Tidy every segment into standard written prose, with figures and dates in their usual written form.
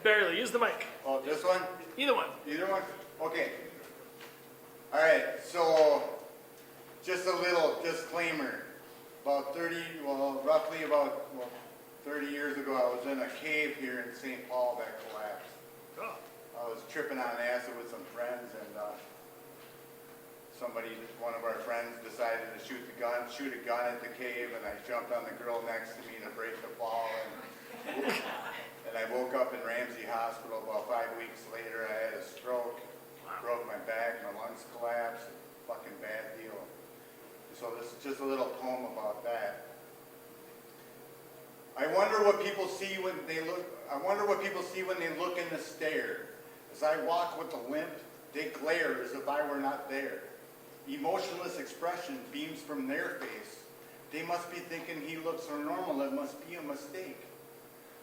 Barely. Use the mic. Oh, this one? Either one. Either one? Okay. All right, so just a little disclaimer. Roughly about 30 years ago, I was in a cave here in St. Paul that collapsed. Oh. I was tripping on acid with some friends, and one of our friends decided to shoot a gun at the cave, and I jumped on the girl next to me to break the fall, and I woke up in Ramsey Hospital. About 5 weeks later, I had a stroke, broke my back, my lungs collapsed, fucking bad deal. So this is just a little poem about that. I wonder what people see when they look in the stare. As I walk with a limp, they glare as if I were not there. Emotionless expression beams from their face. They must be thinking he looks so normal, it must be a mistake.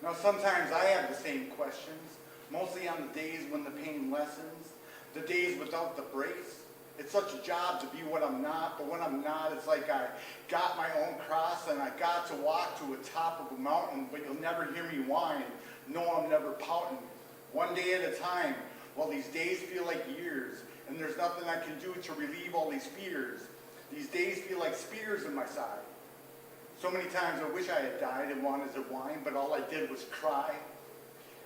Now sometimes I have the same questions, mostly on the days when the pain lessens, the days without the brace. It's such a job to be what I'm not, but when I'm not, it's like I got my own cross and I got to walk to the top of a mountain, but you'll never hear me whine. No, I'm never pouting. One day at a time, while these days feel like years, and there's nothing I can do to relieve all these fears. These days feel like spears in my side. So many times I wish I had died and wanted to whine, but all I did was cry.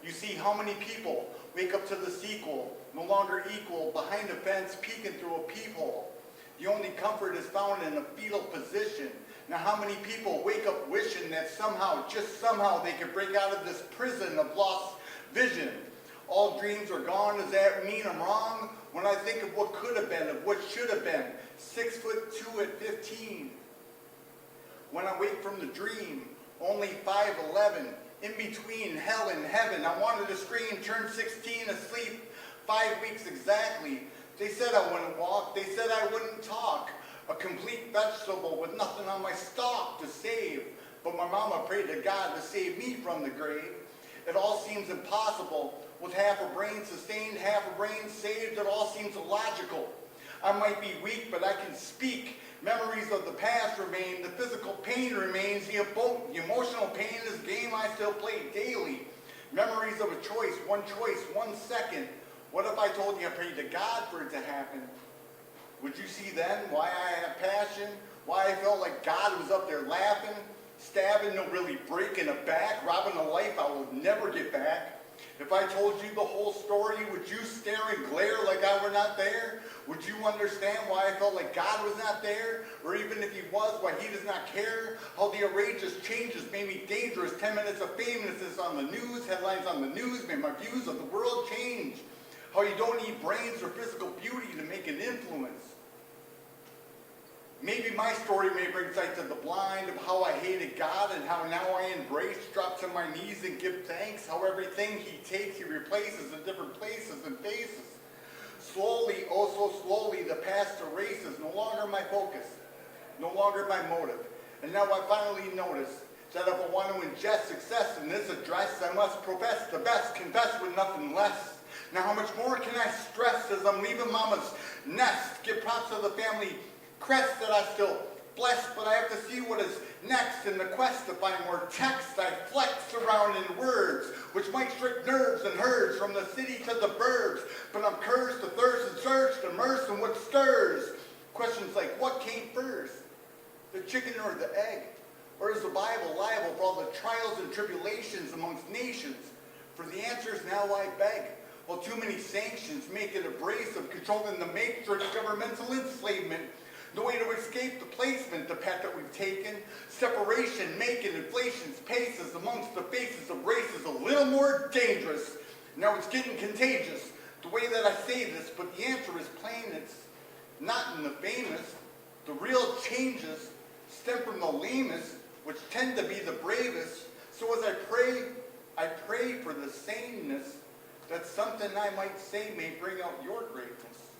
You see how many people wake up to the sequel, no longer equal, behind a fence, peeking through a peephole. The only comfort is found in a fetal position. Now how many people wake up wishing that somehow, just somehow, they could break out of this prison of lost vision? All dreams are gone, does that mean I'm wrong? When I think of what could have been, of what should have been, 6'2" at 15. When I wake from the dream, only 5'11", in between hell and heaven. I wanted to scream, turn 16 asleep, 5 weeks exactly. They said I wouldn't walk, they said I wouldn't talk. A complete vegetable with nothing on my stalk to save. But my mama prayed to God to save me from the grave. It all seems impossible. With half a brain sustained, half a brain saved, it all seems illogical. I might be weak, but I can speak. Memories of the past remain, the physical pain remains, the emotional pain is a game I still play daily. Memories of a choice, one second. What if I told you I prayed to God for it to happen? Would you see then why I have passion? Why I felt like God was up there laughing, stabbing, no really breaking a back, robbing a life I will never get back? If I told you the whole story, would you stare and glare like I were not there? Would you understand why I felt like God was not there? Or even if he was, why he does not care? How the outrageous changes made me dangerous. 10 minutes of famousness on the news, headlines on the news, made my views of the world change. How you don't need brains or physical beauty to make an influence. Maybe my story may bring sight to the blind of how I hated God and how now I embrace, drop to my knees and give thanks. How everything he takes, he replaces in different places and faces. Slowly, oh so slowly, the past erases, no longer my focus, no longer my motive. And now I finally notice that if I want to ingest success in this address, I must profess the best, confess with nothing less. Now how much more can I stress as I'm leaving mama's nest? Give props to the family crest that I still bless, but I have to see what is next in the quest to find more text. I flex around in words, which might strike nerves and herds from the city to the burbs, but I'm cursed to thirst and search to immerse in what stirs. Questions like, what came first? The chicken or the egg? Or is the Bible liable for all the trials and tribulations amongst nations? For the answers now I beg. While too many sanctions make it abrasive, controlling the matrix, governmental enslavement, no way to escape the placement, the path that we've taken. Separation, making inflation's paces amongst the faces of races a little more dangerous. Now it's getting contagious, the way that I say this, but the answer is plain. It's not in the famous. The real changes stem from the lamest, which tend to be the bravest. So as I pray for the sameness, that something I might say may bring out your greatness.